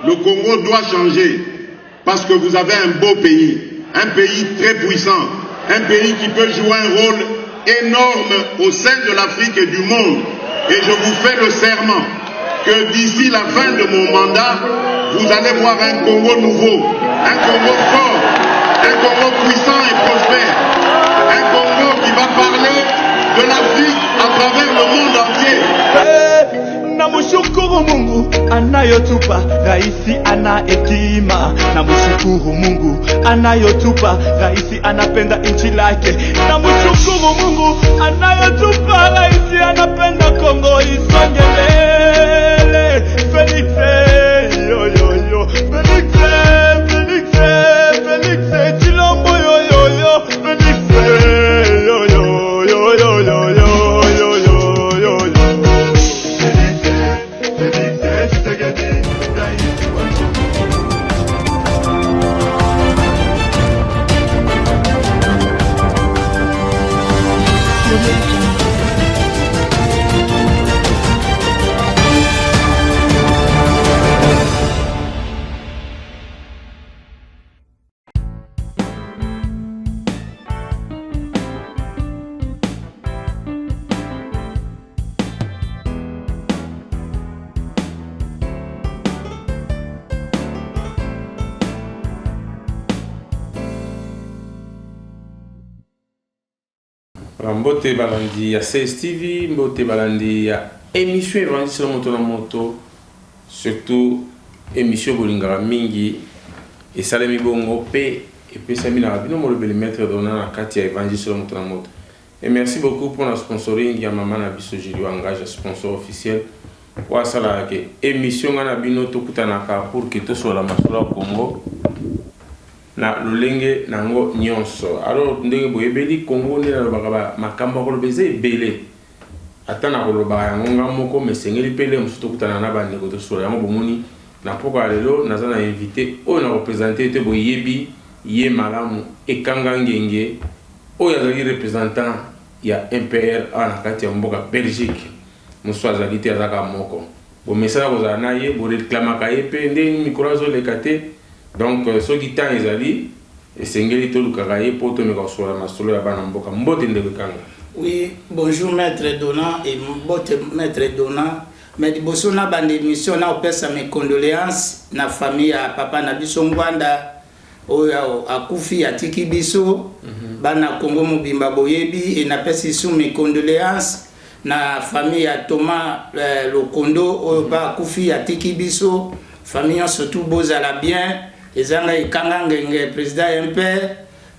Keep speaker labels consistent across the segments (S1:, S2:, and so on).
S1: le Congo doit changer parce que vous avez un beau pays, un pays très puissant, un pays qui peut jouer un rôle énorme au sein de l'Afrique et du monde. Et je vous fais le serment que d'ici la fin de mon mandat, vous allez voir un Congo nouveau, un Congo fort, un Congo puissant et prospère, un Congo qui va parler de l'Afrique à travers le monde entier.
S2: Namushukuru Mungu anayotupa raisi ana hekima. Namushukuru Mungu anayotupa raisi anapenda nchi lake. Namushukuru Mungu anayotupa raisi anapenda Kongo isonge mbele. Felix yo yo yo, Felix Felix Felix Chilombo yo yo yo, Felix yo yo yo yo yo yo.
S3: Mbote balandi ya CSTV, mbote balandi ya émission Évangile sur moto na moto, surtout émission bolingara mingi et salemi bongo pe et puis ça mina bino mo le maître donna na kati ya Évangile sur moto na moto. Et merci beaucoup pour la sponsoring ya mama na biso Jili engage sponsor officiel pour ça la que émission na bino to kutanaka pour que to soit la masolo Congo na lolenge nango nyonso. Alors ndenge boyebeli Congo ne la bakaba makamba ko lobeze belé atana ko loba yango ngamoko mesengeli pele musuto kutana na bande ko to so yango bomoni na poko lelo nazana invité o na représenter te boyebi ye malamu ekanga ngenge o ya zali représentant ya MPR ana kati ya mboka Belgique muso azali te azaka moko bo mesala ko zana ye bo réclama ka ye pe ndeni microzo lekate. Donc, ce qui t'a ezali, et sengeli to lukaka ye poto me ko sola masolo ya bana mboka mbote ndeko kanga.
S4: Oui, bonjour maître Dona et mbote maître Dona. Mais liboso na bande émission na opesa mes condoléances na famille ya papa na biso Ngwanda oyo akufi atiki biso bana Congo mobimba boyebi et na pesi sou mes condoléances na famille ya Thomas Lokondo oyo ba akufi atiki biso famille surtout bozala bien. Ezanga ikanga ngenge président MP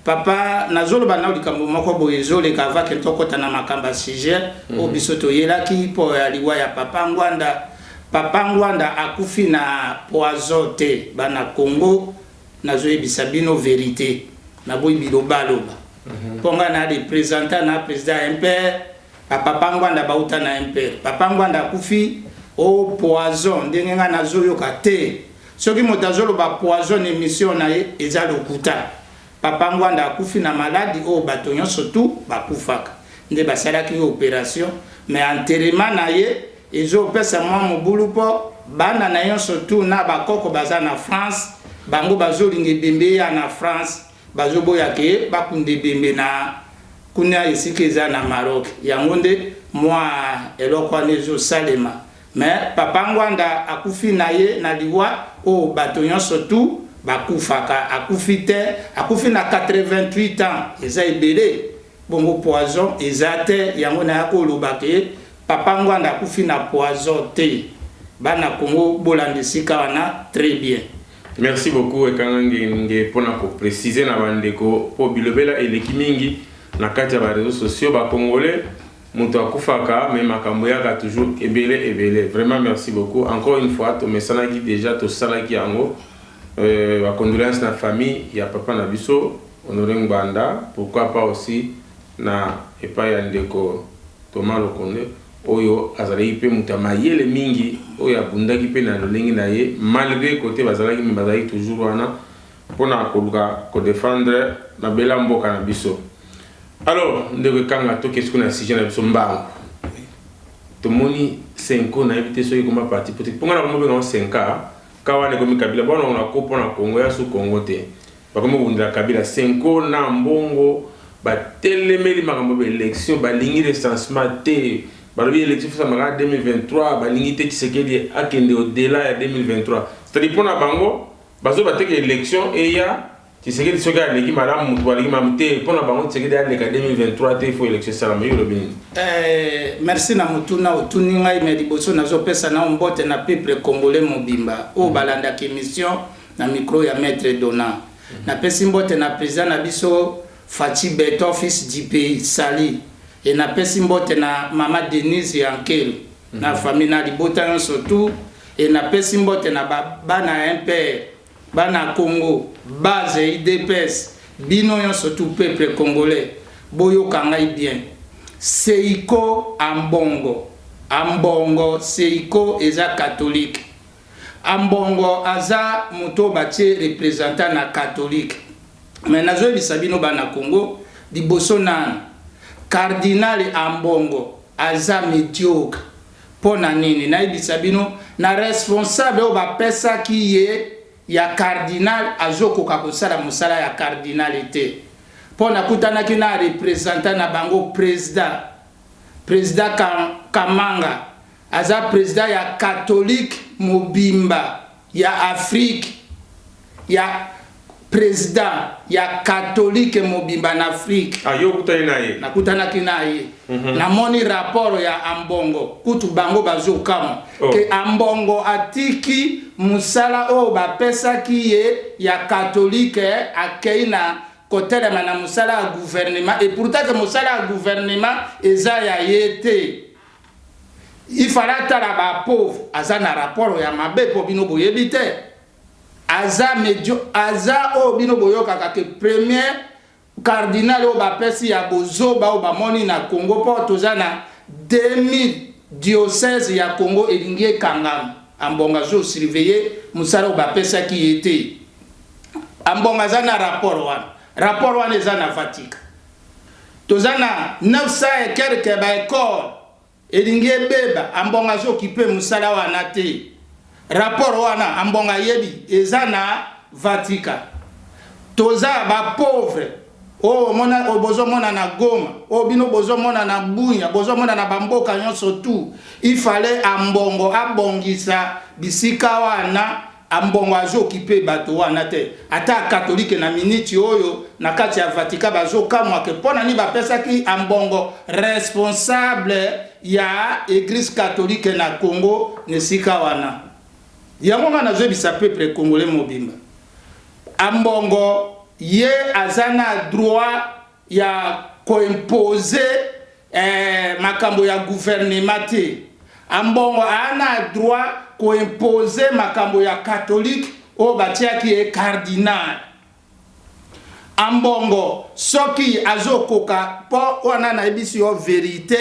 S4: papa nazolo bana likambo moko boyezole kava ketokota na makamba sujet o bisoto yelaki po aliwa ya papa Ngwanda akufi na poison te bana Congo nazo ebisa bino vérité na boy bilobaloba ponga na représentant na président MP papa Ngwanda bauta na MP papa Ngwanda akufi o poison ndenge nga nazo yoka te. Ce qui m'a dit ba poison émission na eza lokuta papa Ngwanda akufi na maladie o batonyo surtout bakufaka nde basalaki opération mais enterrement na ye ezo pesa mwa mobulu po bana na yo surtout na bakoko baza na France bango bazolinga bembe ya na France bazoboya ke bakunde bembe na kuna esika eza na Maroc yango nde mwa eloko nezo salema. Mais papa Ngwanda akufi na ye na liwa o batonyo surtout bakufaka akufi te akufi na 88 ans eza ebele bongo poison eza te yango na yako lobake papa Ngwanda akufi na poison te bana Congo bolandisika wana très bien.
S3: Merci beaucoup ekangenge pona ko préciser na bandeko po bilobela eleki mingi na kati ya ba réseaux sociaux ba congolais. Muto akufaka mais makambo yaka toujours ebele vraiment merci beaucoup encore une fois to mesanaki déjà to salaki yango ba condoléances na famille ya papa na biso Honoré Ngwanda pourquoi pas aussi na epa ya ndeko Thomas Lokondo oyo azali pe mutama yele mingi oyo abundaki pe na lolengi na ye malgré côté bazalaki mais bazali toujours wana pona koluka ko défendre na bela mboka na biso. Alors, ndeko kanga to qu'est-ce qu'on a si jeune biso mbango. To moni 5 ans na évité soki comme parti politique. Pour nga na mo 5 ans kawane komi Kabila bona on a kopona Congo ya sous Congo te ba komi bundela Kabila Senko na mbongo ba telemeli makambo ba élection ba lingi recensement te ba lobi élection fa mara 2023 ba lingi te Tshisekedi akende au delà ya 2023 c'est-à-dire pour na bango bazo ba teke élection et ya Tshisekedi soka leki malamu mutu baliki mamte pour na bango Tshisekedi aleka 2023 te fo élection salama yo lobi
S4: merci na mutuna otuni ngai me liboso nazo pesa na mbote na peuple congolais mobimba o balanda ki émission na micro ya maître Dona na pesi mbote na président na biso Fachi Beto fils du pays Sali et na pesi mbote na mama Denise Yankelo na famille na libota surtout et na pesi mbote na bana MP bana Congo base IDPS bino yon surtout peuple congolais boyo kangai bien Seiko Ambongo Seiko eza catholique Ambongo aza muto batie représentant na catholique mais nazo bisabino bana Congo liboso nana cardinal Ambongo aza médiocre pona nini na bisabino na responsable o ba pesa ki ye ya cardinal azoko kakosala musala ya cardinalité pona kutana kina représentant na bango président Kamanga aza président ya catholique mobimba ya Afrique ya président ya catholique mobimba na Afrique
S3: ayo kutana naye
S4: nakutana kinaye na moni rapport ya Ambongo kutu bango bazokama ke Ambongo atiki musala o ba pesa ki ye ya catholique akeina kotele na musala ya gouvernement et pourtant que musala ya gouvernement eza ya yete il fallait la ba pauvre aza na rapport ya mabe po bino boyebi te aza medio aza o bino boyoka ka premier cardinal o ba pesi ya bozoba o ba moni na Congo po toza na 2000 diocèse ya Congo elingie kangam Ambonga zo surveiller musala o ba pesa ki yete Ambonga za na rapport wana eza na Vatican toza na 900 et quelques ba école elingie beba Ambonga zo occupé musala wana te rapport wana Ambonga yebi eza na Vatican toza ba pauvre o mona obozo mona na Goma o bino bozo mona na Bunya bozo mona na bamboka nyonso tout il fallait Ambongo abongisa bisika wana Ambongo azo occupé bato wana te ata catholique na miniti oyo na kati ya Vatican bazo kamwa ke pona ni ba pesa ki Ambongo responsable ya église catholique na Congo nesika wana yango ngana zo bisa peuple congolais mobimba Ambongo ye azana droit ya koimposer makambo ya gouvernement te Ambongo ana droit koimposer makambo ya catholique o batia ki e cardinal Ambongo soki azokoka po wana na ebisi yo vérité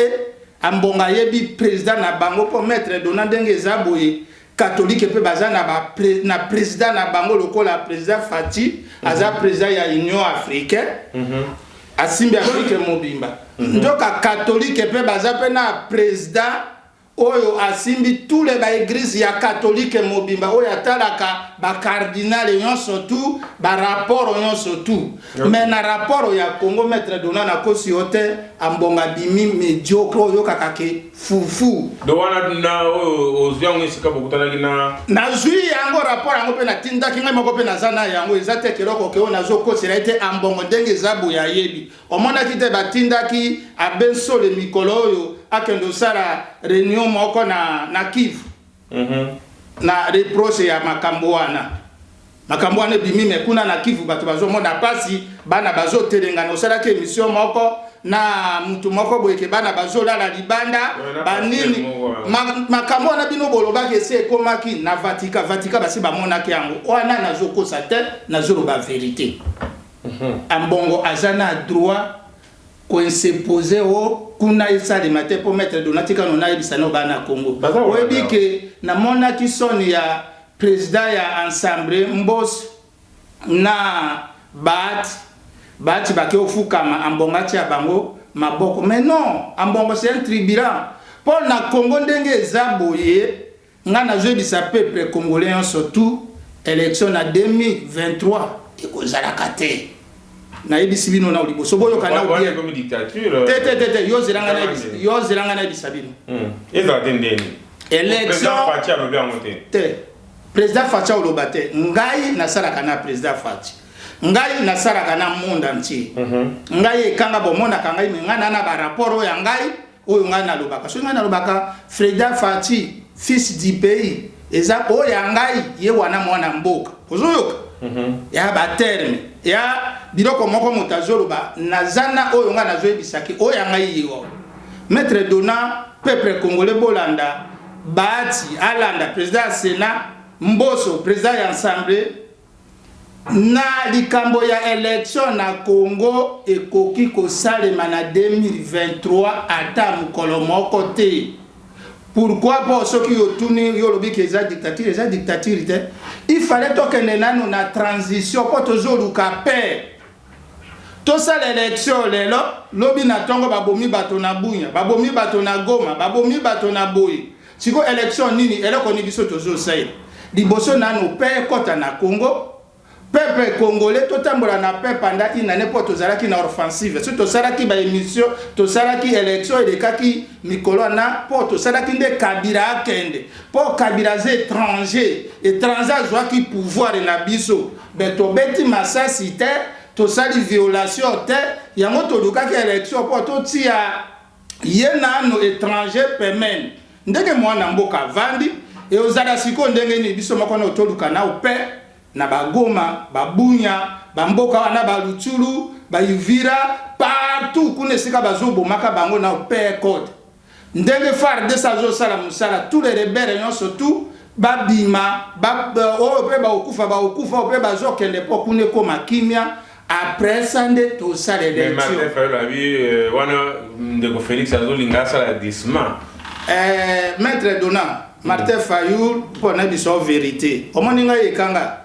S4: Ambonga yebi président na bango po maître Dona ndenge zaboye catholique pe bazana na président na bango lokola président Fati aza président ya Union africaine asimbi Afrique mobimba ndoka catholique pe baza na président oyo asimbi tous les ba église ya catholique mobimba oyo atalaka ba cardinal nyonso tout ba rapport nyonso tout mais na rapport ya Congo maître Dona na kosi yote Ambonga bimi médiocre oyo kakake fufu
S3: do wana na ozwa ngisika bokutana kina
S4: na zui yango rapport yango pe na tinda kinga moko pe na zana yango ezate keloko ke ona zo kosela ete Ambongo ndenge zabu ya yebi omona kite batinda ki abenso le mikolo oyo akendo sala réunion moko na Kivu na reproche ya makambo wana bimi me kuna na Kivu bato bazo mona pasi bana bazo telengana osala ke émission moko na mutu moko boyeke bana bazo lala libanda banini makambo wana bino boloba ke se komaki na Vatican basi bamona ke yango wana nazo kosa te nazo loba vérité Ambongo azana droit ko s'imposer o kuna isali mate pour mettre donatika nona ebisano bana Congo oyebi ke na mona ki soni ya président ya ensemble mbos na bati bake ofukama Ambonga tia bango maboko mais non Ambongo c'est un tribunal pour na Congo ndenge ezaboye nga na jeu bisa peuple congolais surtout élection na 2023 ekozalaka te nayebisi bino na liboso boyokana
S3: obie comme dictature
S4: te yo zelanga na yebisa bino
S3: ezala te ndeni
S4: élection
S3: Fachi alobi yango te
S4: président Fachi oloba te ngai nasalaka na président Fachi ngai nasalaka na monde entier ngai ekanga bomonaka ngai me ngai na barapport oyo ya ngai oyo ngai nalobaka soki ngai nalobaka Freda Fachi fils du pays eza oyo ya ngai ye wana mwana mboka ozoyoka ya baterme ya biloko moko moto azoloba nazana oyo ngai nazoyebisaki oyo ya ngai yewa maître dona peuple congolais bolanda bati alanda président Sénat Mboso président ya Assemblée na likambo ya élection na Congo ekoki kosalema na 2023 ata mukolo moko te. Pourquoi pour ceux qui ont tourné yolobi que les dictatures il fallait que nous na transition pour toujours luka paix. Tout ça l'élection lelo lobi na tongo babomi bato na bunya babomi bato na Goma babomi bato na boyi. Siko élection nini eloko ni biso toujours sai. Liboso na no paix kota na Congo. Peuple congolais totambola na paix pendant une année pour tozalaki na offensive. So tozalaki ba émission, tozalaki élection et kaki mikolo na pour tozalaki nde Kabila akende. Pour Kabila étranger azwa ki pouvoir na biso. Ben to beti masasi te, to sali violation te, yango to lukaki élection pour to tia yena no étranger pemen. Ndenge mwana mboka vandi et ozala siko ndenge ni biso makona to luka na paix. Na bagoma, babunya, bamboka wana balutulu, baivira, partout kune sika bazobo maka bango na paix code. Ndenge far de sazo sala musala tous les rebelles non surtout babima, pe ba okufa pe bazokende po kune koma kimia après sande to sala élection.
S3: Mais Martin la vie wana ndeko Félix azolinga sala disma.
S4: Maître Dona, Martin Fayoul pour na biso vérité. Omoninga yekanga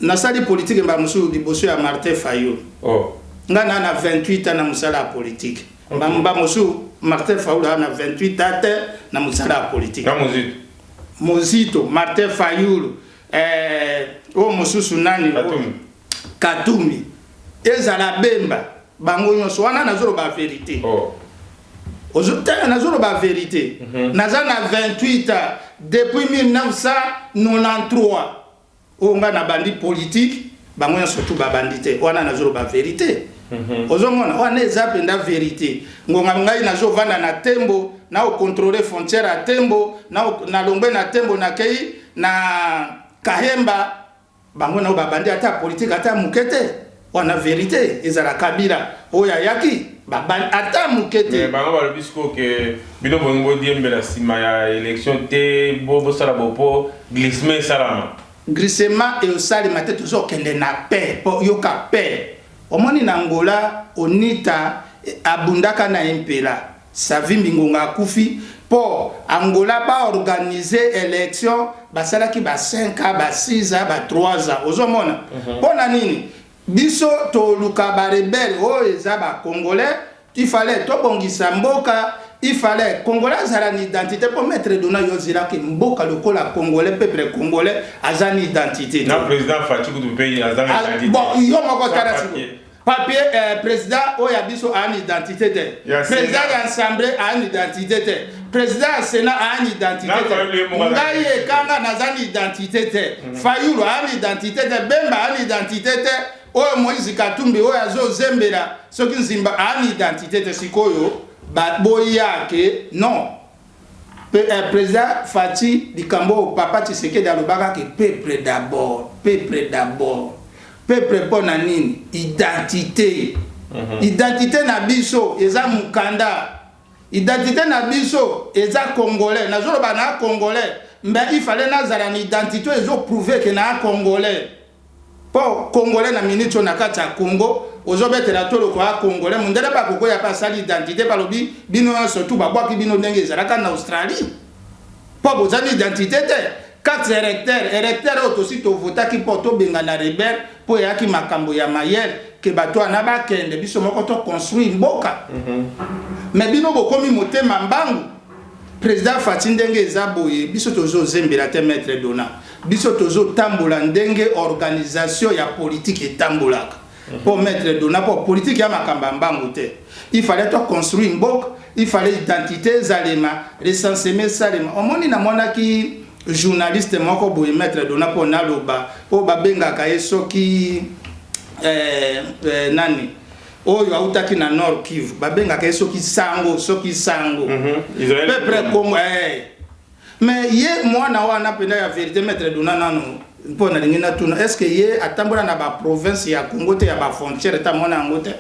S4: nasali politique mba musu liboso ya Martin Fayoul. Nga na 28 ans na musala politique. Mba musu Martin Fayoul na 28 ans na musala politique.
S3: Na
S4: Mozito Martin Fayoul o mususu nani Katumbi. Ezala bemba bango nyonso wana nazolo ba vérité. Ozuta nazolo ba vérité. Naza na 28 ans depuis 1993. Onga na bandi politique bango surtout ba bandité wana nazolo ba vérité ozomona wana ezapenda vérité ngonga ngai nazo vanda na tembo na o contrôler frontière à tembo na lombe na tembo na kei na kahemba bango na ba bandi ata politique ata mukete wana vérité ezala Kabila oya yaki ba ata mukete
S3: bango ba bisko ke bino bongo diembe la sima ya élection te bobo sala bopo glissement salama
S4: glissement et au sali maté toujours kende na paix pour yoka paix omoni na Angola onita abundaka na impela Savimbi Ngonga kufi pour Angola ba organiser élection basalaki ba 5 ans ba 6 ans ba 3 ans ozomona pona nini biso to luka ba rebelle o ezaba congolais il fallait to bongisa mboka. Il fallait Congolais avoir une identité pour mettre dona yozira ki mboka lokola congolais peuple congolais a une identité.
S3: Na président Fachi ku pays a une identité.
S4: Bon, yo moko tarasi. Papier président Oyabiso a une identité de. Président de l'Assemblée a une identité de. Président du Sénat a une identité de. Ngaye kanga na une identité de. Fayoul a une identité de. Bemba a une identité de. Oyo Moïse Katumbi oyazo zembela soki Nzimba a une identité de sikoyo. Boyake non président Fachi Likambo papa Tshisekedi alobaka que peuple d'abord peuple pour nini identité identité na biso eza mukanda identité na biso eza congolais nazolo bana congolais mais il fallait nazala une identité ezo prouver que na congolais pour congolais na minute na kati ya Congo ozobetela tolo kwa congolais mundele ba koko ya pas identité balobi bino surtout babwaki bino ndenge ezalaka na Australie po bozani identité te 4 électeurs autosi to votaki po to benga na rebelle po yaki makambo ya mayel ke bato na bakende biso moko to construire mboka mais bino bokomi motema mbangu président Fachi ndenge ezaboye biso tozo zembela te maître Dona biso tozo tambola ndenge organisation ya politique etambolaka pour mettre dona pour politique ya makamba mbangu te. Il fallait to construire mboka, il fallait identité zalema, recensement salema. Omoni na mona ki journaliste moko boye mettre dona pour naloba po babenga ka soki nani oyo autaki na Nord Kivu babenga ka soki sango peuple Congo mais ye mwana wana penda ya vérité mettre dona nano mpona lingina tuna est-ce que ye atambola na ba province ya Congo te ya ba frontière ta mona ngote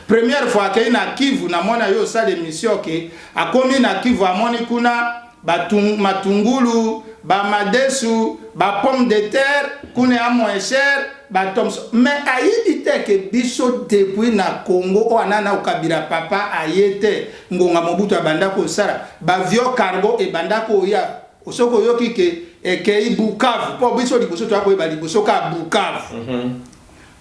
S4: première fois que na Kivu na mona yo sa l'émission ke akomi na Kivu amoni kuna matungulu ba madesu ba pomme de terre kune a moins cher ba toms mais ayi te que biso depuis na Congo o anana ukabira papa ayete ngonga mobutu abanda ko sara ba vieux cargo e banda ko ya osoko yoki ke ekei Bukavu po biso liboso to akoyeba liboso ka Bukavu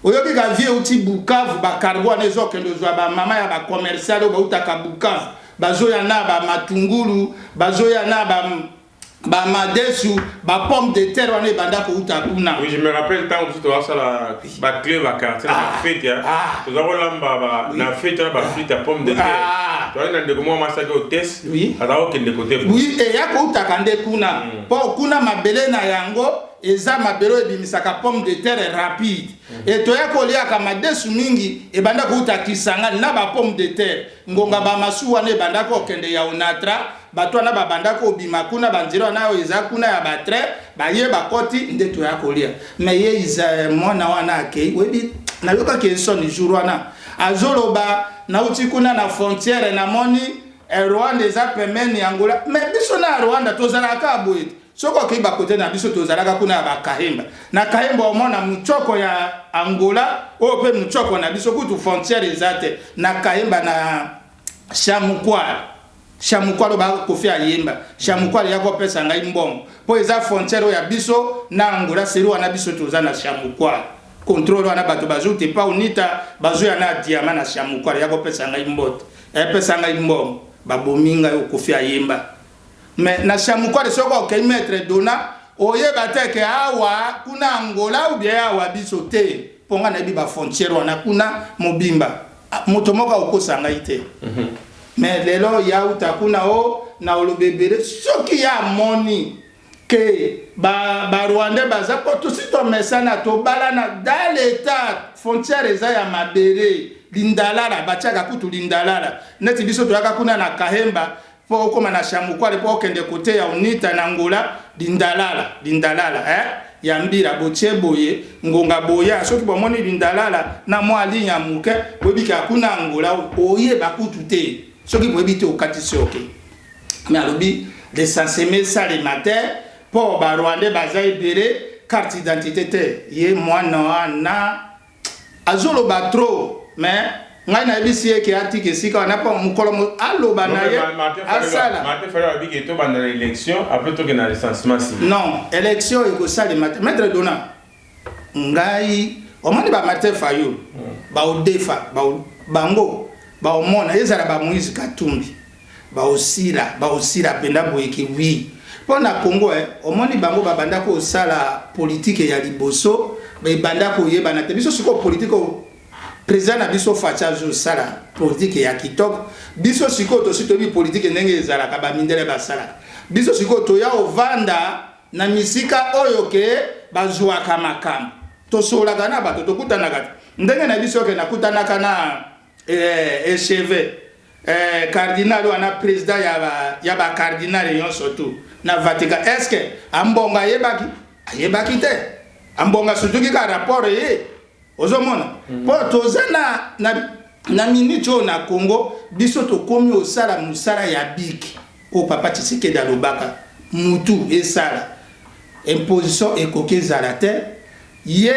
S4: oyoki ka vie uti Bukavu ba cargo anezo kendo zwa ba mama ya ba commercial ba utaka Bukavu bazoya na ba matungulu bazoya na ba madesu ba pomme de terre wana banda ko utakuna.
S3: Oui, je me rappelle tant que tu vois ça la clé va quartier la fête ya tu vas lamba na fête ba fête à pomme de terre tu vois na ndeko moi ça au test alors que de côté
S4: oui et ya ko utakande kuna po kuna mabele na yango eza mabelo ebimisaka pomme de terre rapide et to ya kolia ka madesu mingi e banda ko utakisanga na ba pomme de terre ngonga ba masuwa ne banda ko kende ya onatra bato na babanda ko bima kuna banjiro na eza kuna ya batre ba ye bakoti nde to ya kolia mais ye iza mona wana akei webi na yoka ke so ni jour wana azoloba na uti kuna na frontière na moni Rwanda eza pemeni Angola mais biso na Rwanda tozalaka boyete soko ke ba kote na biso tozalaka kuna ba Kahemba na Kahemba omona muchoko ya Angola o pe muchoko na biso kutu frontière ezate na Kahemba na Chamukwalo ba Kofi Ayemba Chamukwalo yako pesa ngai mbongo po eza frontière ya biso na Angola seri wana biso toza na Chamukwalo contrôle wana bato bazute pa unita bazoya na diamant na Chamukwalo yako pesa ngai mbote pesa ngai mbongo babominga yo Kofi Ayemba mais na Chamukwalo soko ke mettre dona oyeba te ke awa kuna Angola ou bien awa biso te ponga na bi ba frontière wana kuna mobimba moto moko okosa ngai te mais lelo ya utakuna o na olobebere soki ya moni que ba Rwanda baza ko to sito mesana to balana dans l'état frontière eza ya mabere lindalala bachaka kutu lindalala neti biso to yaka kuna na Kahemba po koma na Chamukwalo po kende kote ya unita na Angola lindalala ya mbira bocheboye ngonga boya soki bomoni lindalala na mwa linya muke webika kuna Angola oye bakutu te soki boyebite okatisi oke mais alobi l'essentiel ça le matin pour ba Rwanda baza ebere carte d'identité te ye mwana na azolo ba trop mais ngai na bisi eke atike sika na pa mukolo aloba na ye asala
S3: Martin Fayulu abi ke to banda élection après to ke na recensement si
S4: non élection iko sale maître dona ngai omani ba Martin Fayulu ba odefa ba bango ba omona ezala ba Moïse Katumbi ba osira penda boyeki wi pona Congo omoni bango ba banda ko sala politique ya liboso ba banda ko yeba na te biso siko politique président na biso facha zo sala politique ya kitoko biso siko to sito bi politique ndenge ezala ka ba mindele ba sala biso siko to ya ovanda na misika oyo ke bazwa kama kam to sola kana bato to kutana kata ndenge na biso ke na kutana kana échevé cardinal wana président ya ba cardinal yon surtout na Vatican est-ce que ambonga yebaki te ambonga surtout ki ka rapport ye ozomona po tozana na minute na Congo biso to komi osala musala ya biki o papa Tshisekedi alobaka mutu esala imposition ekoke zalate ye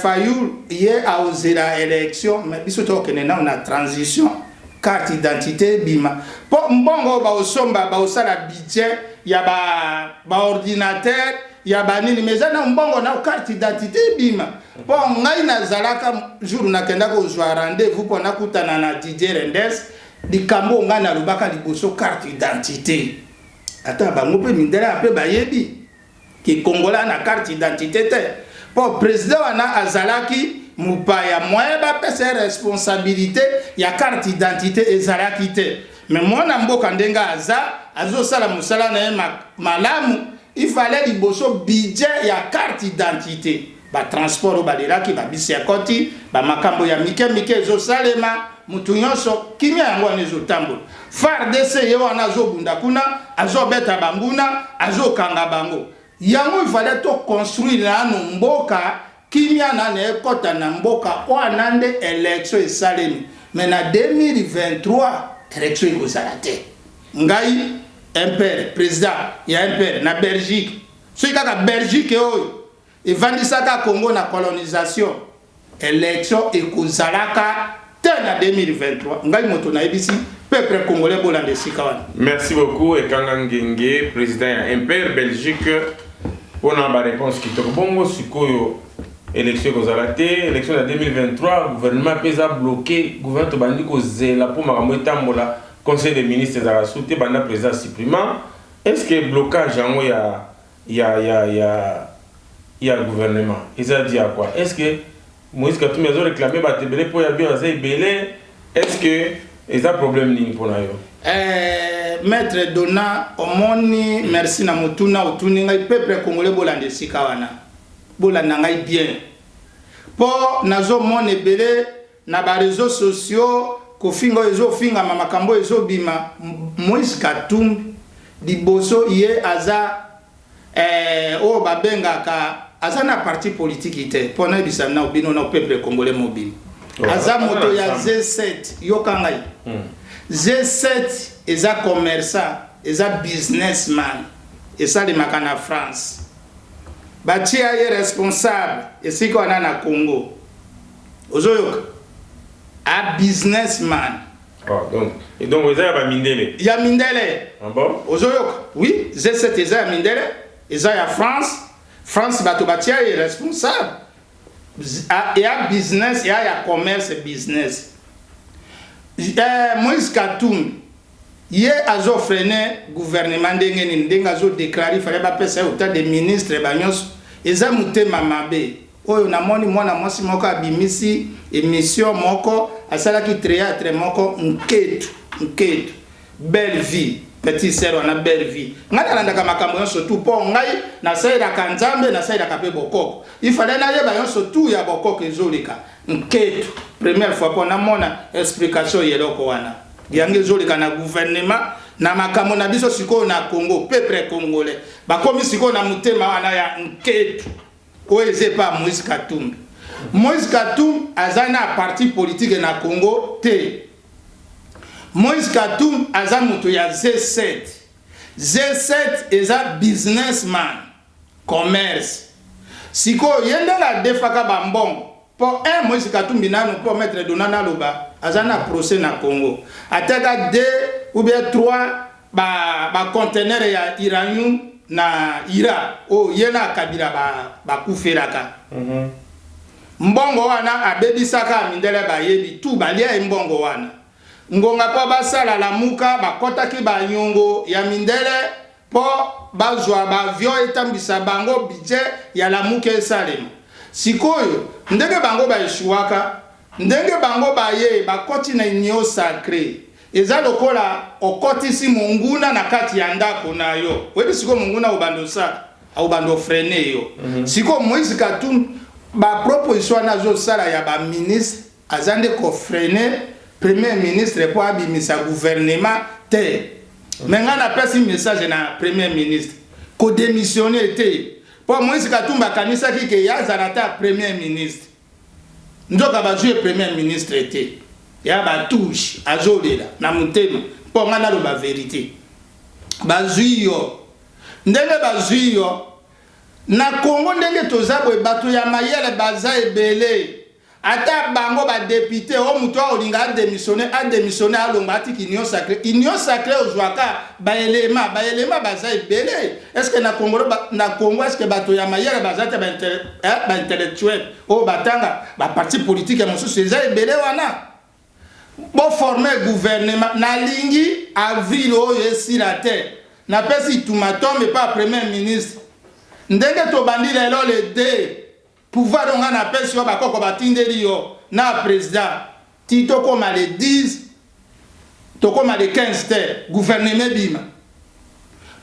S4: Fayulu ye a osé la élection mais biso to kenena na transition carte d'identité bima po mbongo ba osomba ba osala budget ya ba ordinateur ya ba nini mezana mbongo na carte d'identité bima po ngai na zalaka jour na kenda ko zwa rendez-vous po na kutana na Didier Rendes likambo nga na lobaka liboso carte d'identité ata bango pe mindela ape bayebi ki Congolais na carte d'identité te. Pour président wana azalaki mupaya moye ba pesa responsabilité ya carte d'identité ezalaki te. Mais moi na mboka ndenga azo sala musala na malamu, il fallait liboso budget ya carte d'identité. Ba transport ba lelaki ba bisi ya koti, ba makambo ya mike ezo salema, mutu nyonso kimia yango anezo tambola. FARDC ye wana azo bunda kuna, azo beta bambuna, azo kanga bango. Yango il fallait to construire na mboka kimia na ne kota na mboka wana nde élection esalemi. Mais na 2023 élection ekozala te. Ngai impère président ya impère na Belgique. Soki kaka Belgique oyo evandisaka Congo na colonisation, élection ekozalaka te na 2023. Ngai moto na ebisi peuple congolais bolande sika wana.
S3: Merci beaucoup Ekanga Ngenge, président ya impère Belgique, pour la réponse qui te bongo sikoyo. Élection kozalate, élection de 2023, gouvernement pesa bloqué, gouvernement bandiko zela pour makamweta mbola, conseil des ministres de la souté banda président supprimant. Est-ce que blocage en ya gouvernement? Ils ont dit à quoi? Est-ce que Moïse Katumbi a réclamé batebele pour y bien belé? Est-ce que ils ont problème ni pour nayo?
S4: Maître Dona omoni merci na mutuna utuni ngai peuple congolais bolande sikawana. Bolanda ngai bien. Pour nazo mone belé na ba réseaux sociaux ko fingo ezo finga makambo ezo bima Moïse Katumbi liboso ye aza o babenga ka aza na parti politique ite pona bisa na obino na peuple congolais mobile. Aza moto ya Z7 yokangai. Z7 eza commerçant, eza businessman, eza de makana France. Batia ye responsable esiko wana na Congo. Ozoyoka a businessman.
S3: Oh, donc vous avez Mindele.
S4: Ya Mindele.
S3: Ah bon?
S4: Ozoyoka. Oui, Z7 eza ya Mindele, eza ya France. France bato batia ye responsable. Et a business, et a commerce business. Moïse Katumbi ye azo freiner gouvernement ndenge ni ndenge azo déclarer fallait ba pesa autant de ministres banyos eza mutema mabe oyo namoni mwana mwasi moko abimisi émission moko asalaki théâtre moko nketu belle vie petit sœur on a belle vie ngana landaka makambo yonso tout po ngai na saida kanzambe na saida kape bokoko il fallait na yeba yonso tout ya bokoko ezolika nketu première fois pour na mona explication yeloko wana yange zolika na gouvernement na makambo na biso siko na Congo peuple congolais bakomi siko na mutema wana ya nketu oeze pa Moïse Katumbi. Moïse Katumbi azana parti politique na Congo te. Moïse Katumbi aza mutu ya Z7. Z7 eza businessman, commerce. Siko yenda la defaka bambongo. Pour un Moïse Katumbi nano pour mettre Donana Loba azana procès na Congo. Ataka 2 ou bien 3 ba conteneur ya uranium na ira o yena kabila ba kuferaka. Mbongo wana abebisaka Mindele bayebi tout balia mbongo wana. Ngonga po basala la muka bakotaki ba nyongo ya Mindele po bazwa ba avion etambisa bango budget ya la muka esalema. Sikoyo ndenge bango ba eshuaka ndenge bango baye bakoti na union sacrée eza lokola okotisi munguna na kati ya ndako nayo webi siko munguna obando sa au bando freiner yo siko Moïse Katumbi ba proposition nazo sala ya ba ministre azande ko freiner premier ministre pour abimisa gouvernement te menga na pesi message na premier ministre ko démissionner te pour Moïse Katumbi kanisa ki ke ya zarata premier ministre ndoka bazue premier ministre te ya ba touche azolela na mutema po ngana lo ba vérité bazuyo ndenge bazuyo na Congo ndenge tozabwe bato ya mayele baza ebele ata bango ba député o muto olinga démissionner alonga atiki union sacrée ozwaka ba élément baza ebele est-ce que na Congo est-ce que bato ya mayele baza ta ba intellectuel o batanga ba parti politique mosusu eza ebele wana bo former gouvernement na lingi avril oyo esila te na pesi tumatombe pas premier ministre ndenge tobandi lelo le de pouvoir onga na pesi yo bakoko batindeli yo na président ti tokoma le 10 tokoma le 15 te gouvernement bima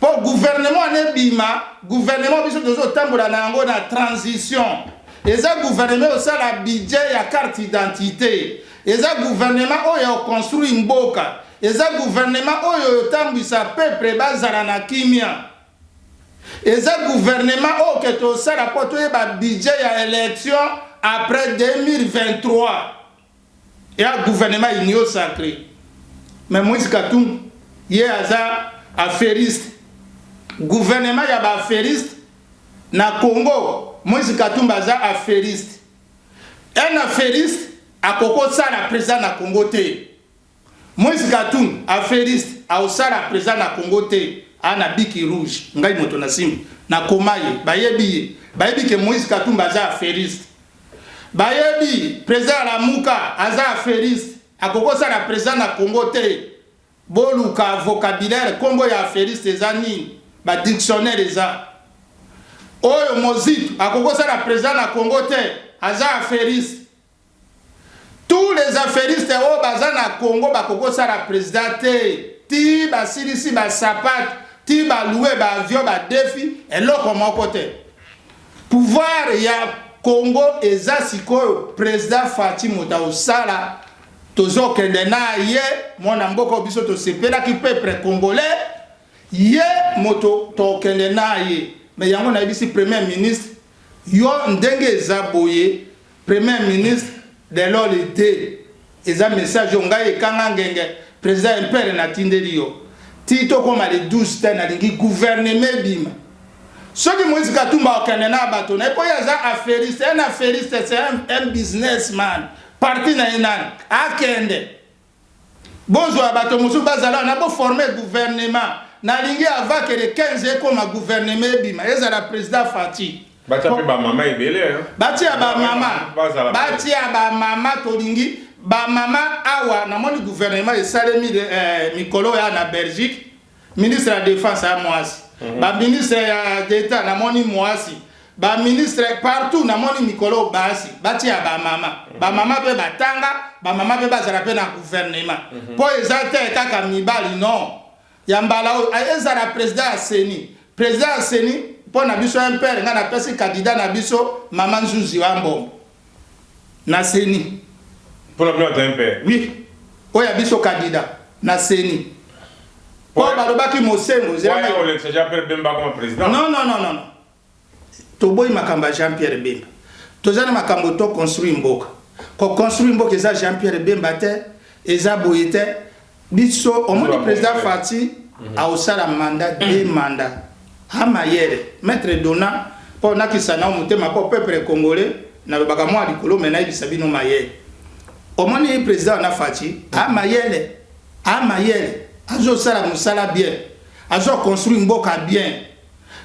S4: pour gouvernement ne bima gouvernement biso tozotambola na yango na transition eza gouvernement osala budget ya carte d'identité eza gouvernement oyo construire mboka eza gouvernement oyo otambwisa peuple bazala na kimia eza gouvernement oyo ke tosala po toyeba budget ya élection après 2023 ya gouvernement union sacré mais Moïse Katumbi ye aza affairiste gouvernement ya ba affairiste na Congo Moïse Katumbi aza affairiste un affairiste akoko sala président na Congo te Moïse Katumbi affairiste aosala président na Congo te ana biki rouge ngai moto na simu na komaye bayebi ke Moïse Katumbi aza affairiste bayebi président Lamuka aza affairiste akoko sala président na Congo te boluka vocabulaire kombo ya affairiste eza nini ba dictionnaire eza oyo Mozito akoko sala président na Congo te aza affairiste tous les affairistes au baza na Congo bakoko sala président te ti basilisi ba sapat ti ba louer ba avion ba défi eloko moko te pouvoir ya Congo eza sikoyo président Faci Moto osala tozo kende na ye mona mboko biso to sepela ki peuple congolais ye moto to kende na ye mais yango na bisi premier ministre yo ndenge eza boye premier ministre de l'OLD eza message ngai ekanga ngenge président impere na tindeli yo tito koma le 12 tena lingi gouvernement bima soki Moïse Katumbi okende na bato na po yaza affairiste un affairiste c'est un businessman parti na inani akende bonzo bato musu bazala na bo former gouvernement na lingi avake le 15 comme gouvernement bima ezala président Faci
S3: batia pe ba mama ibele
S4: batia ba mama tolingi ba mama awa na moni gouvernement esalemi mikolo ya na Belgique ministre de la défense à Moasi ba ministre d'état na moni Moasi ba ministre partout na moni mikolo basi batia ba mama pe batanga ba mama pe bazala pe na gouvernement po ezate kaka mibali non yambala ezala président Seni pour na biso un père nga na pesi candidat na biso maman Nzuzi Wambo na Seni
S3: pour la plante un père
S4: oui oya biso candidat na Seni pour balobaki mosengo
S3: zema Jean-Pierre Bemba comme président
S4: non toboyi makamba Jean-Pierre Bemba tozana makambo to construire mboka ko construire mboka eza Jean-Pierre Bemba te eza boyete biso omoni président Faci a osala mandat 2 mandats Hamayere, maître Dona, pour nakisana mutema pour peuple congolais, na lobaka mwa likolo mena ibisabino mayele. Omoni président na Faci, Hamayele, azo sala musala bien, azo construire mboka bien.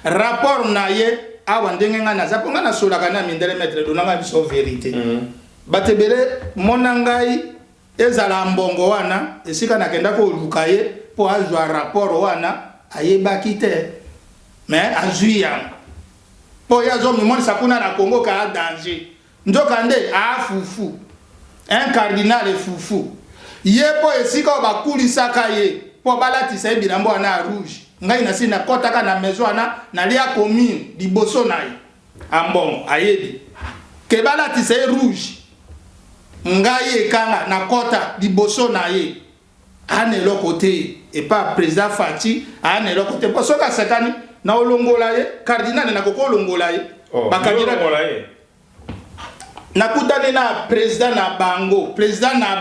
S4: Rapport na ye awa ndenge nga na zaponga na solaka na mindele maître Dona nga biso vérité. Batebele monangai ezala mbongo wana, esika nakenda ko lukaye po azwa rapport wana ayebaki te. Mais azuyam po yazo mimoni sakuna na Congo ka danger ndoka nde a fufu un cardinal fufu ye po esika bakulisaka ye po balatisa ye bilambo na rouge ngai na sina kotaka na maison na lia commune liboso na ye ambongo ayebi ke balatisa ye rouge ngai ekanga na kota liboso na ye ane lokote et pas président Faci ane lokote po soka sekani na olongola ye cardinal na koko olongola ye bakabira na kutane na président na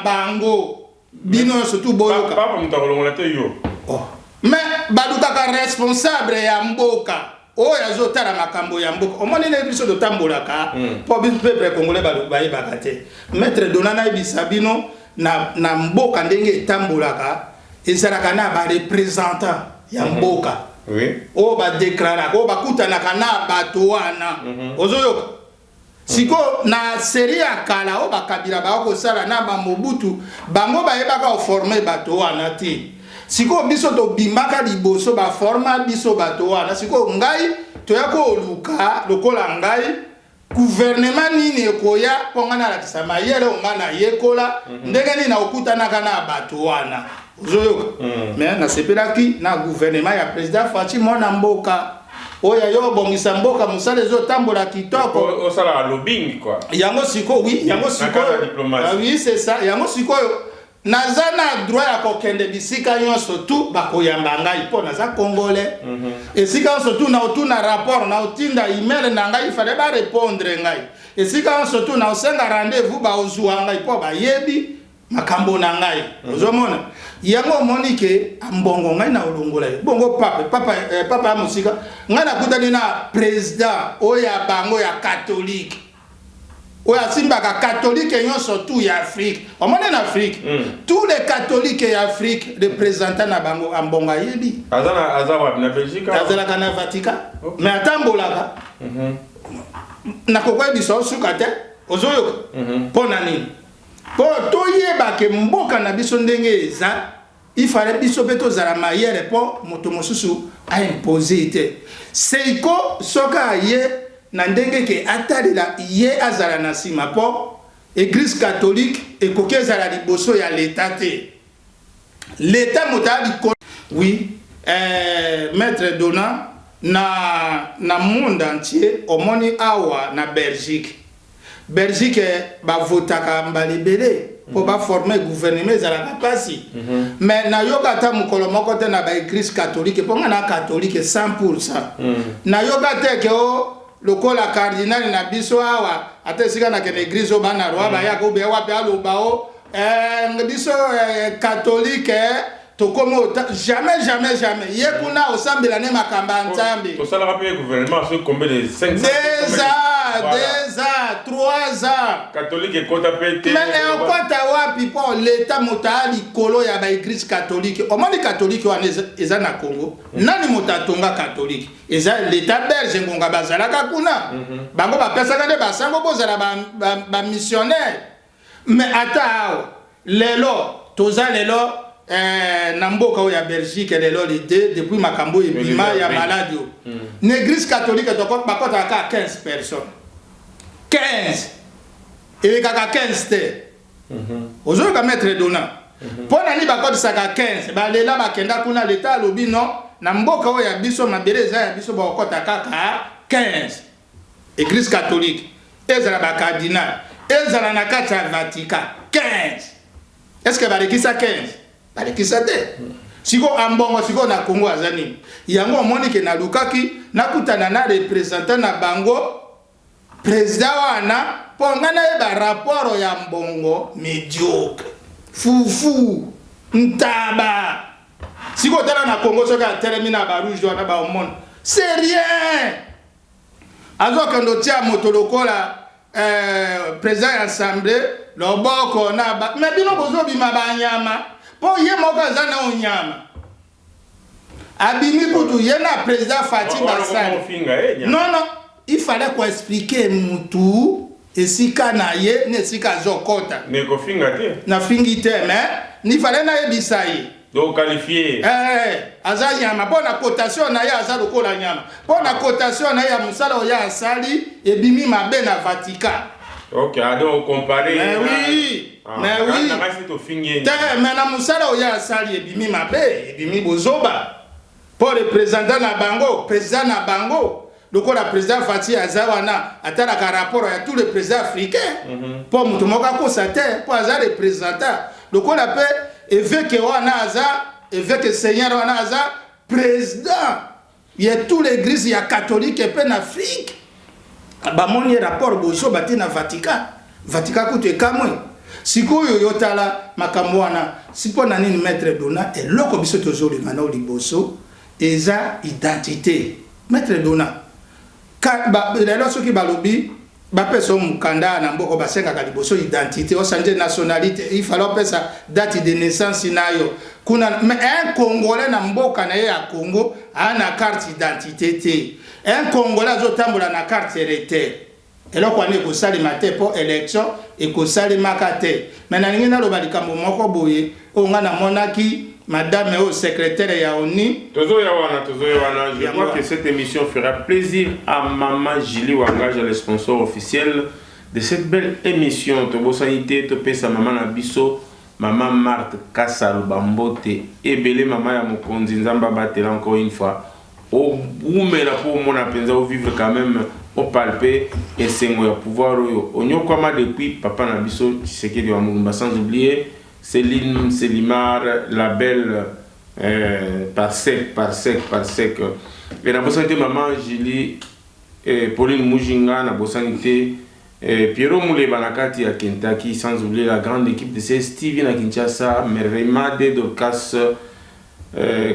S4: bango bino surtout boyoka
S3: papa mutakolongola te yo
S4: mais baduka ka responsable ya mboka oyo azotala makambo ya mboka omoni na biso do tambolaka po biso peuple congolais balubaye bakate maître Donana Bisabino na mboka ndenge tambolaka ezalaka na ba représentant ya mboka
S3: oui
S4: o ba déclarer ko bakutana kana bato wana ozoyoka siko na série ya kala o bakabila ba ko sala na ba Mobutu bango ba yebaka o former bato wana ti siko biso to bimbaka liboso ba forma biso bato wana siko ngai toya ko luka lokola ngai gouvernement nini ekoya pongana la kisama yele ongana yekola ndenge ni na okutana kana bato wana ozoyoka mais na sepelaki na gouvernement ya président Faci mona mboka oya yo bongisa mboka musale zo tambola kitoko
S3: osala lobbying quoi
S4: yango siko oui yango siko oui c'est ça yango siko naza na droit ya kokende bisika nyonso tu bakoyamba ngai po naza congolais esika nyonso tu na otuna rapport na otinda email na ngai fallait ba répondre ngai esika nyonso tu na osenga rendez-vous ba ozwa ngai po bayebi makambo na ngai ozomona yango monike ambongo ngai na olongola bongo papa ya musika ngai na kutani na président oya bango ya catholique oya simbaka catholique nyonso tu ya Afrique omone na Afrique tous les catholiques ya Afrique représentants na bango ambonga yebi
S3: azana na Belgique
S4: azala kana Vatican mais atambolaka na kokwa biso suka te ozoyoka pona nini po toyeba ke mboka na biso ndenge eza il fallait biso beto zala mayere po moto mosusu a imposer te seiko soka ye na ndenge ke atalela ye azala na sima po église catholique ekoki ezala liboso ya l'état te l'état motali oui maître Dona na monde entier omoni awa na Belgique ba votaka mbalibele pour ba former gouvernement ezalaka pasi mais na yoka ta mukolo moko te na ba église catholique ponga na catholique 100% na yoka te ke o lokola cardinal na biso awa ate sika na kene église bana roi ba ya ko be wa pe aloba o biso catholique to komo jamais ye kuna osambela ne makamba nzambe
S3: to sala rappeler gouvernement sur combien de 5
S4: 2 ans 3 ans
S3: catholique et kota pété
S4: mais on kota wapi pour l'état motali kolo ya ba église catholique o moni catholique wana eza na Congo nani motatonga catholique eza l'état belge ngonga bazalaka kuna bango ba pesaka de basango bozala ba missionnaire mais ata lelo toza lelo na mboka ya Belgique lelo l'idée depuis makambo ebima ya malade l'église catholique to ko bakota ka 15 personnes 15 et kaka 15 te ozo ka maître Dona pona ni bakota saka 15 ba lela bakenda kuna l'état lobi non na mboka ya biso mabeleza ya biso bakota kaka 15 église catholique ezala ba cardinal ezala na kati ya Vatican 15 est-ce que balekisa 15 balekisa te siko ambongo siko na Congo azani yango omoni ke na lukaki nakutana na représentant na bango président wana pongana ba rapport ya mbongo médiocre fufu ntaba siko tala na Congo soka termina ba rouge wana ba omoni c'est rien azoka ndo tia motolokola président ya assemblée loboko na ba mais bino bozo bima ba nyama po ye moko za na onyama abimi kutu ye na président Faci Basali non il fallait quoi expliquer mutu esika na ye ne sika zokota
S3: ne ko finga te
S4: na fingi te mais ni fallait na yebisa ye
S3: donc qualifié
S4: aza nyama po na cotation na ye aza lokola nyama po na cotation na ye ya musala oya asali ebimi mabe na Vatican.
S3: Ok, donc comparer.
S4: Mais oui, mais oui. Mais na musala oya asali ebimi mabe, ebimi bozoba. Pour représentant na bango, président na bango, lokola président Faci azawana atala ka rapport ya tous les présidents africains. Pour mutu moka ko sate, pour aza représentant. Lokola pe évêque wana aza, évêque seigneur wana aza président. Il y a tous les églises ya catholique et en Afrique. Bamoni rapport bozo bati na Vatican kutu kamwe sikoyo yotala makambo wana sipo na nini maître Dona eloko biso tozoli ngana liboso eza identité maître Dona lelo soki balobi bapeso mukanda na mboko basenga ka liboso identité o changer nationalité il fallait pesa date de naissance nayo kuna un congolais na mboka na ye ya Congo ana carte d'identité te un congolais azotambola na carte héréditaire eloko ane kosalema te po élection ekosalemaka te mais na ningi naloba likambo moko boye o nga na monaki madame au secrétaire ya ONU.
S3: Je crois que cette émission fera plaisir à Maman Julie Wangage, le sponsor officiel de cette belle émission. Tobo sanité, topé sa maman Nabiso, Maman Marthe Kassal Bambote, et Belé Maman ya Mokonzi Nzamba Batela encore une fois. Au bout, mais là pour mon apenza, au vivre quand même, au palper et c'est moi pouvoir. On y a quoi depuis Papa Nabiso, c'est qui doit mourir, sans oublier Céline Selimar, la belle par sec. Et la bonne santé maman Julie, Pauline Mujinga, la bonne santé Pierrot Moulé Banakati à Kentucky, sans oublier la grande équipe de CSTV à Kinshasa, Merema de Dorcas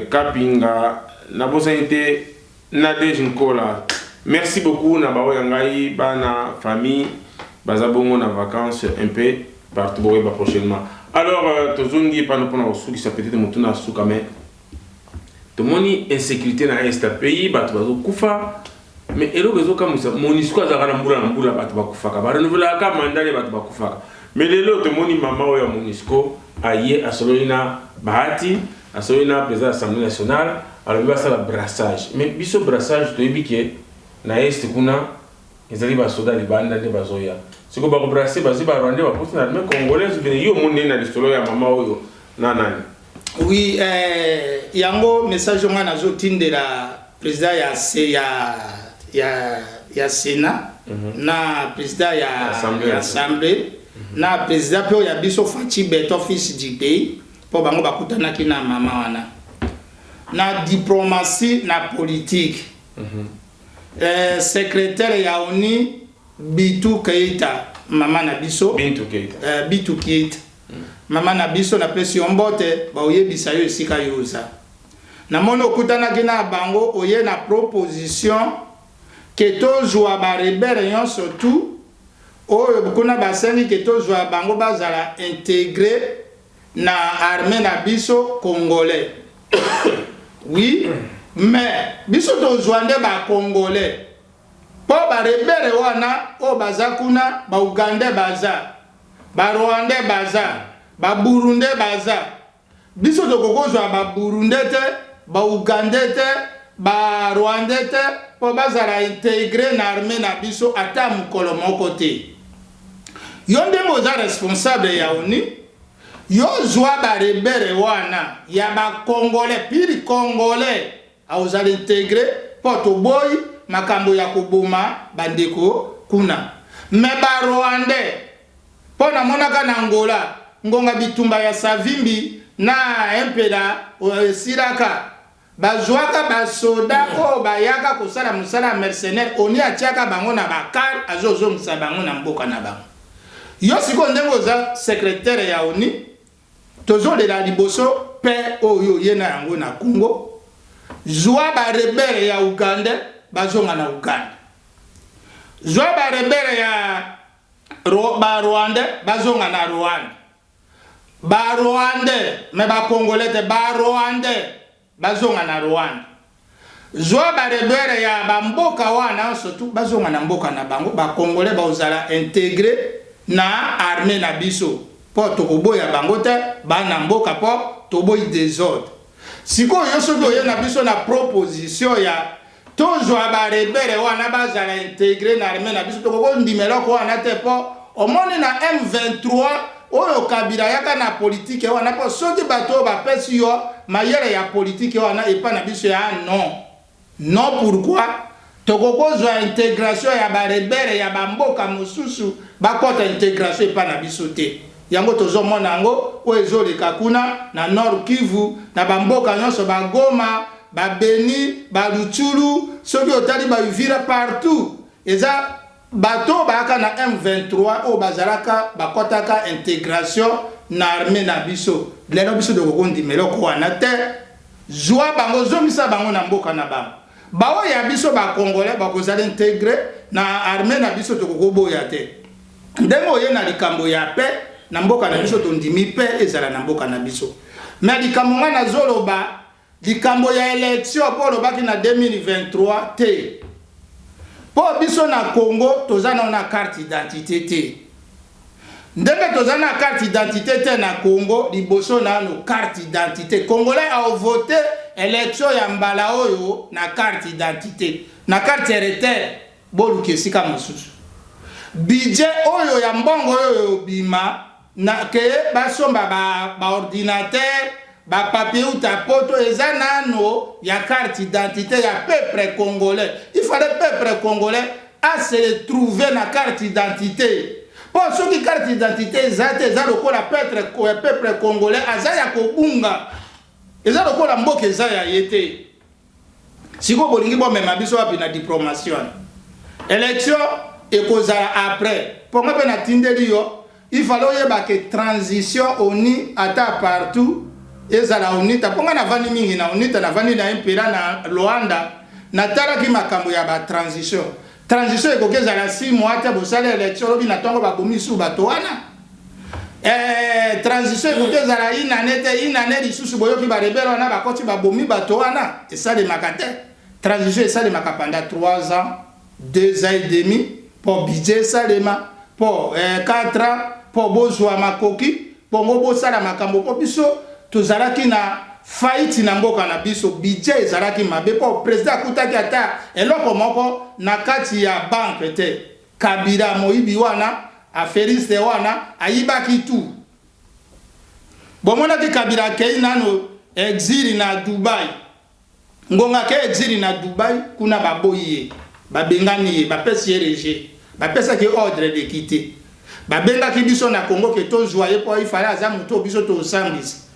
S3: Kapinga. Na bosante Nadej Nkola. Merci beaucoup na bawo yangai bana famille bazabongo na vacances un peu partout prochainement. Alors tozongi pa no pona osuki ça peut-être mutuna suka mais tomoni insécurité na est pays batu bazo kufa mais elo bezo kamusa monisco azaka na mbula batu bakufa ka ba renouveler ka mandale batu bakufa mais lelo tomoni mama oya monisco aye asolina bahati asolina président de l'Assemblée nationale. Alors, il va faire le brassage. Mais ce brassage, tu as dit na est kuna ezali ba soda libanda de bazoya. Ce que ba brasser ba ziba rwanda ba poste na armée congolaise vient yo monde na listolo ya mama oyo na nani.
S4: Oui, yango message nga nazo tindela président ya Sénat na président ya Assemblée na président pe ya biso Fachi Beto fils du pays po bango bakutana kina mama wana. Na diplomatie na politique secrétaire ya ONU Bintou Keita mama na biso Bintou Keita mama na biso na pesi ombote ba oyebisa yo esika yoza na mono kutana kina bango oye na proposition que tozwa ba rebelle yon surtout oyo bukuna basengi que tozwa bango bazala intégré na armée na biso congolais. Oui, mais biso tozwande ba congolais po ba rebere wana o bazakuna ba ugandais baza ba rwandais baza ba burundais baza biso tokokozwa ba burundais te ba ugandais te ba rwandais te po bazala intégré na armée na biso ata mukolo moko te yo ndenge oza responsable ya ONU yo zwa ba rebere wana ya ba congolais pire congolais a ozali intégré poto boy makambo ya koboma bandeko kuna me ba rwandais pona monaka na Angola ngonga bitumba ya Savimbi na empeda siraka bazwaka basoda o bayaka kosala musala mercenaire oni atiaka bango na bakar azozo musabango na mboka na bango yo siko ndengo za secrétaire ya ONU tozo de la liboso pe oyo yena yango na Congo zwa ba rebelle ya Uganda bazonga na Uganda zwa ba rebelle ya Rwanda bazonga na Rwanda ba Rwanda me ba Congolais te ba Rwanda bazonga na Rwanda zwa ba rebelle ya ba mboka wana surtout bazonga na mboka na bango ba Congolais ba ozala intégré na armée na biso po tokoboya bango te bana mboka po toboyi désordre siko yo soki oye na biso na proposition ya tozwa ba rebelle wana bazala intégré na armée na biso tokokondimeloko wana te po omoni na M23 oyo Kabila yaka na politique wana po soki bato bapesi yo mayele ya politique wana epa na biso ya non pourquoi tokokozwa intégration ya ba rebelle ya bamboka mosusu bakota intégration epa na biso te yango tozomona yango o ezoleka kuna na Nord Kivu na bamboka nyonso ba Goma ba Beni ba Luchulu soki otali ba Uvira partout eza bato baka na M23 o bazalaka bakotaka intégration na armée na biso lelo biso de kokondi meloko wana te zwa bango zomisa bango na mboka na bango bawo ya biso ba Congolais bakozala intégré na armée na biso tokokoboya te ndenge oye na likambo ya paix na mboka na biso tondimi pe ezala na mboka na biso mais likambo nga na zoloba likambo ya élection po lobaki na 2023 te po biso na Congo tozana na carte d'identité te ndenge tozana carte d'identité te na Congo liboso na no carte d'identité congolais a voté élection ya mbala oyo na carte d'identité na carte hérétaire boluki sika mosusu budget oyo ya mbongo oyo bima na ke basomba ba ordinateur ba papier ou tapoto ezanano ya carte d'identité ya peuple congolais. Il fallait peuple congolais à se trouver na carte d'identité. Pour ceux qui carte d'identité ezate za lokola peuple congolais azaya kobunga. Eza lokola mboka ezaya yete. Siko bolingi bo mema biso wapi na diplomatie. Élection ekozala après. Pour moi na tindeli yo, il fallait yeba que transition oni ata partout. Ezala unita ponga na vani mingi na unita na vani na impera na Luanda na tala ki makambo ya ba transition ekokeza la 6 mois ta bosala élection lobi na tongo ba bomisu bato wana transition ekokeza la inane lisusu boyoki ba rebelo na ba koti ba bomi bato wana esale makate transition esale makapanda 3 ans 2 ans et demi pour budget salema pour 4 ans pour bozwa makoki pour bosala makambo po biso tozalaki na faillite na mboka na biso budget ezalaki mabe po président akutaki ata eloko moko na kati ya banque te Kabila moyibi wana aferiste wana ayibaki tu bomona ki Kabila kei nano exil na Dubai ngonga ke exil na Dubai kuna baboyi babengani bapesi RG bapesa ki ordre de quitter babenga ki biso na Congo ke to joyer po ifala za muto biso to sambisi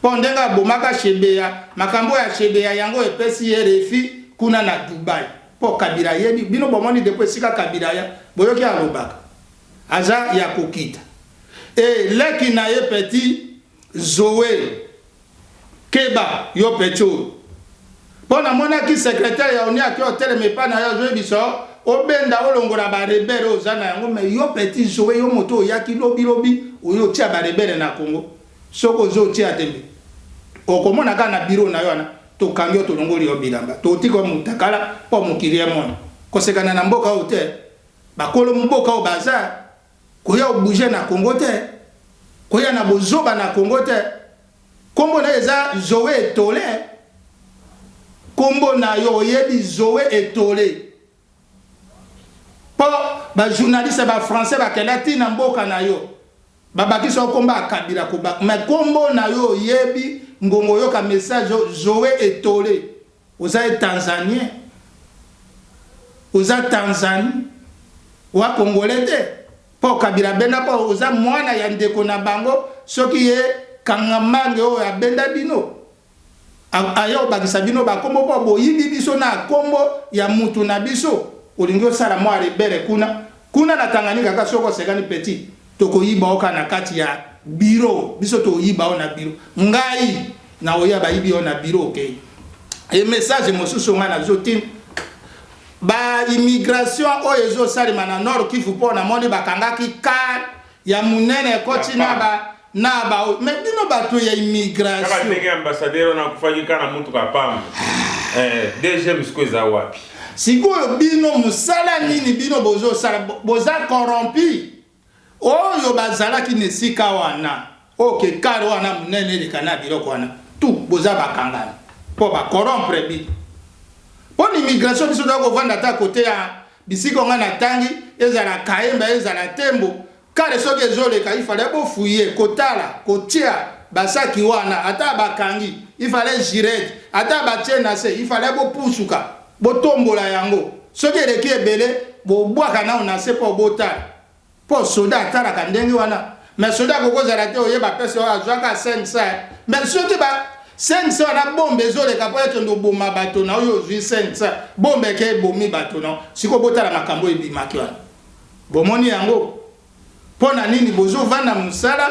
S4: pondenga bomaka Shebeya makambo ya Shebeya yango epesi RFI kuna na Dubai po Kabila yebi bino bomoni depuis sika Kabila ya boyoki alobaka aza ya kokita leki na ye petit Zoé Keba yo pecho pona mona ki secrétaire ya oni aki hotel mepa na ya Zoé biso obenda olongola ba rebelle ozana yango me yo petit Zoé yo moto yaki lobi oyo tia ba rebelle na Congo soko zo tia tembe okomona kana biro na yona to kangyo to longoli yo bilamba to tiko mutakala po mukiria mona kosekana na mboka ote bakolo mboka o baza koya obuje na Congo te koya na bozoba na Congo te kombo na eza Zoé Etole kombo na yo yebi Zoé Etole po ba journaliste ba français ba kelati na mboka na yo babaki so komba Kabila koba mais kombo na yo yebi ngongo yo ka message Zoé Etole oza Tanzanien oza Tanzanie wa Congolais te po Kabila benda po oza mwana ya ndeko na bango soki ye kangamange o ya benda bino ayo bakisa bino ba kombo po boyibi biso na kombo ya mutu na biso olingo sala mwa rebele kuna na Tanganyika ka soko sekani petit toko yiba oka na kati ya biro biso to yiba ona biro ngai na oya ba yibi ona biro okay et message mosusu ngana zotin ba immigration oyezo sali mana nord Kivu po na moni bakangaki ka ya munene koti na ba mais bino bato ya immigration
S3: kaka ndenge ambassadeur na kufanyika na mtu kapamba deuxième sikoza wapi
S4: sikoyo bino musala nini bino bozo sala boza corrompi oyo bazalaki nesika wana oke kare wana munene likana biloko wana tout boza bakangana po ba corrompre bi poni immigration biso dako vanda ta côté ya bisiko ngana tangi ezala kaemba ezala tembo kare soke zole ka ifale bo fuye kotala kotia basaki wana ata bakangi ifale giret ata bachena se ifale bo pusuka bo tombola yango soke reki ebele bo bwaka na ona se po botala po soda atala kandenge wana mais soda kokoza rate oyeba pesa azwaka 500 mais soki ba 500 na bombe zole kapo eto ndo boma bato na oyo zwi 500 bombe ke bomi bato na siko botala makambo ebimaki wana bomoni yango pona nini bozo vanda musala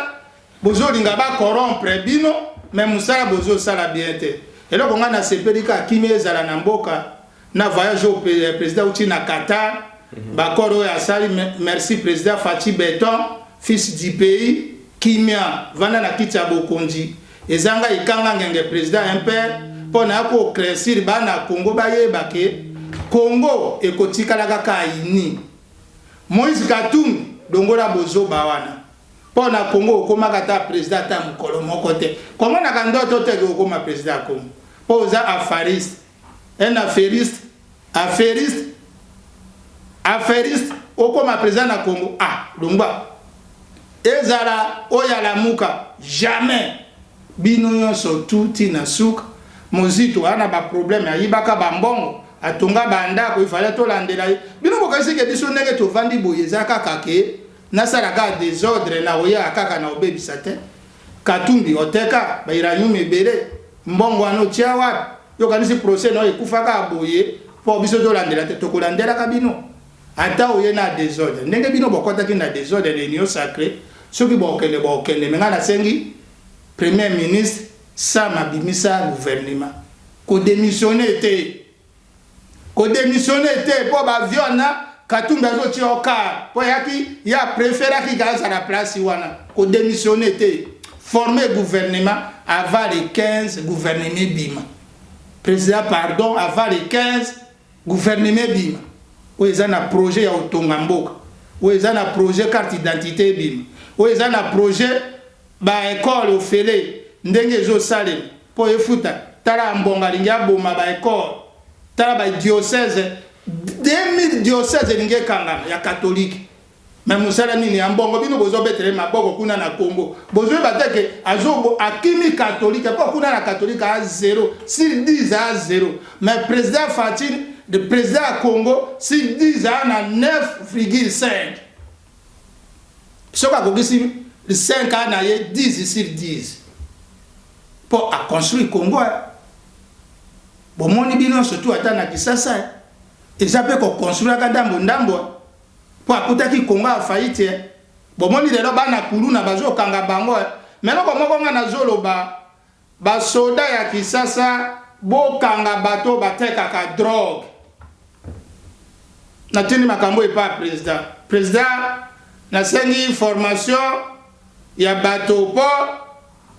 S4: bozo linga ba corrompre bino mais musala bozo sala bien te eloko nga na sepelika kimi ezala na mboka na voyage au président uti na Qatar bakoro ya sali merci président Fathi Beton fils du pays kimia vanda na kiti ya bokonzi ezanga ikanga ngenge président impère pona ko crescir bana Congo bayeba ke Congo ekotikala kaka ini Moïse Katumbi dongola bozo bawana Pour na Congo okoma kata président ta mukolo moko te. Comment na kandoto te okoma président Congo? Pour za affairiste. Un affairiste okoma président na Congo. Ah, Lumba. Ezara oyala muka jamais bino nyonso tuti na suka mozito ana ba problème ayibaka bambongo atonga banda ko ifale to landela bino bokasi ke biso ndenge to vandi boyeza kaka ke nasala ka désordre na oya kaka na obebisa te katumbi oteka bayira nyumi bere mbongo ano tia wapi yo kanisi procès no ekufaka boye po biso to landela te to kolandela ka bino ata oye na désordre ndenge bino bokota ki na désordre réunion sacrée soki bokende menga na sengi premier ministre sama bimisa gouvernement ko démissionner te po ba viona katumbi azo ti oka po yaki ya préféra ki gaza la place wana ko démissionner te former gouvernement avant les 15 gouvernement bima président pardon avant les 15 gouvernement bima oza na projet ya otonga mboka oza na projet carte d'identité bima oza na projet ba école ofele ndenge zo salem po efuta tala mbonga linga boma ba école tala ba diocèse 2000 diocèse linga kangama ya catholique même musala nini ya mbongo bino bozo betere maboko kuna na Congo bozo bateke azobo akimi catholique po kuna na catholique a 0 sur 10 à 0 mais président Fatine le président à Congo sur 10 à 9,5 ce qu'a gogisi 5 ans na 10 sur 10 pour à construire Congo bon moni bino surtout atana kisasa et ça peut construire ka ndambo pour akutaki Congo a faillite bon moni lelo bana kuluna bazo kanga bango mais loko moko nga na zoloba ba soda ya kisasa bo kanga bato bateka ka drogue na tini makambo e pa président na sengi formation ya bato po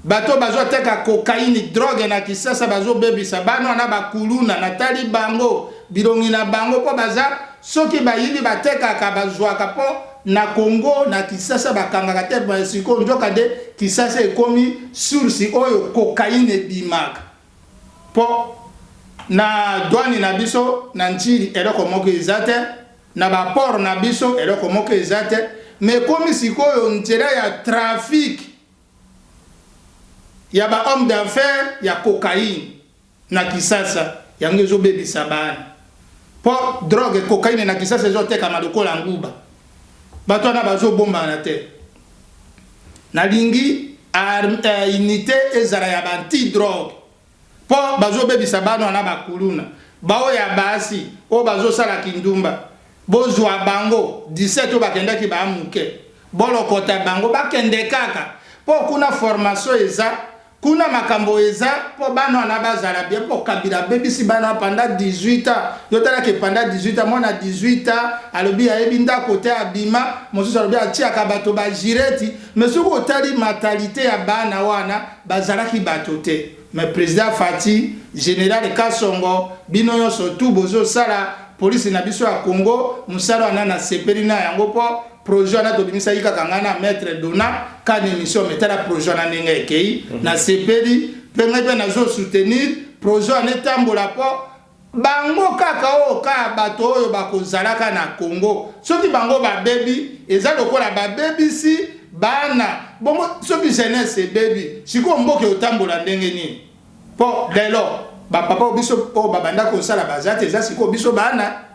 S4: bato bazo teka cocaïne drogue na kisasa bazo bebisa bano na bakuluna na tali bango bilongi na bango po baza soki bayini bateka ka bazwaka po na Congo na kisasa bakanga te ba siko njoka de kisasa ekomi source oyo cocaïne bimaka po na douane na biso na ntiri eloko moko ezate na ba port na biso eloko moko ezate mais comme sikoyo ntera ya trafic ya ba homme d'affaires ya cocaïne na kisasa yango zo bebisa bana po drogue cocaïne na kisasa zo teka madokola nguba bato na bazo bomba na te na lingi unité ezara ya anti drogue po bazo bebisa bana na bakuluna bao ya basi o bazo sala kindumba bozwa bango 17 bakendaki ba muke bolo kota bango bakende kaka po kuna formation eza kuna makambo eza po bana na bazala bien po kabila bebisi bana pendant 18 ans yotala ke pendant 18 ans mona 18 ans alobi ya ebinda côté abima mosusu alobi atia ka bato ba jireti mais soko otali mentalité ya bana wana bazala ki bato te mais président Fati général Kasongo bino yo surtout bozo sala police na biso ya Congo musala wana na sepeli na yango po projet na to bimisa yika kangana maître dona ka émission metala projet na ndenge ekei na sepeli penga na zo soutenir projet na tambola po bango kaka o ka bato oyo bakozalaka na Congo soki bango ba baby eza lokola ba baby si bana bongo soki jeunesse baby siko mboke otambola ndenge nini po delo ba papa biso po babanda ko sala bazate eza siko biso bana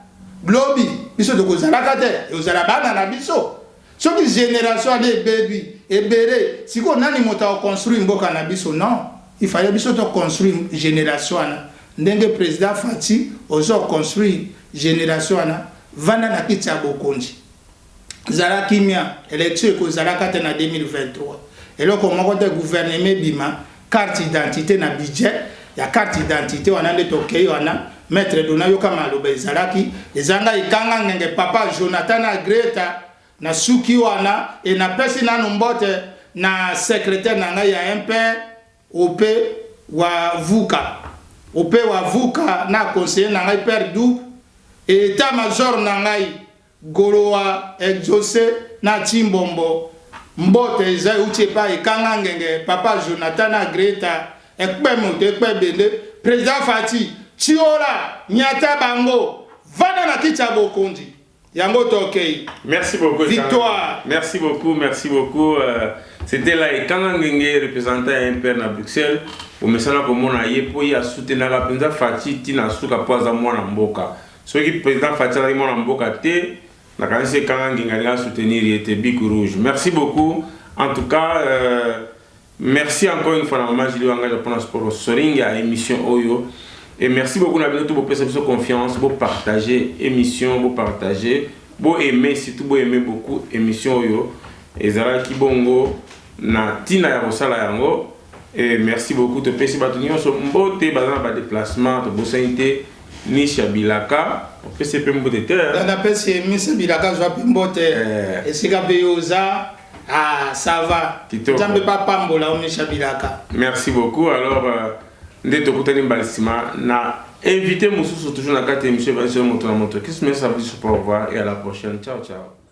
S4: blobi biso de kozalaka te ozala bana na biso soki génération de baby ebere siko nani mota o construire mboka na biso non il fallait biso to construire génération na ndenge président Fati ozo construire génération na vana na kiti ya bokonzi zala kimia élection ko zalaka te na 2023 eloko moko te gouvernement bima carte d'identité na budget ya carte d'identité wana nde tokei wana maître dona yoka maloba ezalaki ezanga ikanga ngenge papa Jonathan na Greta na suki wana e na pesi na mbote na secrétaire na ngai ya MP ope wa vuka na conseiller na ngai père Dou et état major na ngai Goloa exaucé na Timbombo mbote eza uti pa ikanga ngenge papa Jonathan na Greta ekpe mote ekpe bende président Fati Chiola nyata bango vana na kicha bokonzi yango tokei.
S3: Merci beaucoup.
S4: Victoire.
S3: Merci beaucoup. C'était là Ekanga Ngenge représentant un père à Bruxelles. Au message comme on a yé pour y soutenir la président Fati tina suka poza mwana mboka. Ce qui président Fati la mwana mboka te na kanise Ekanga Ngenge a soutenir était Bic Rouge. Merci beaucoup. En tout cas merci encore une fois à maman Julie Wanga pour notre soring à émission Oyo. Et merci beaucoup à vous pour votre confiance, pour partager l'émission, pour partager, pour aimer, surtout pour aimer beaucoup l'émission Oyo. Et Zara Kibongo, na Tina Yarosala Yango. Et merci beaucoup de passer votre union sur Mbote, bazan ba déplacement, de Bosainte, Nisha Bilaka. On peut se faire Mbote terre.
S4: On appelle c'est Nisha Bilaka, je vais Mbote. Et c'est Gabeyoza. Ah, ça va. Tu n'as pas Pambola ou Nisha Bilaka.
S3: Merci beaucoup. Alors, ndé tokutani mbalisima na invité Moussou toujours na 4e émission sur Moto na Moto. Qu'est-ce que ça veut dire pour au revoir et à la prochaine. Ciao ciao.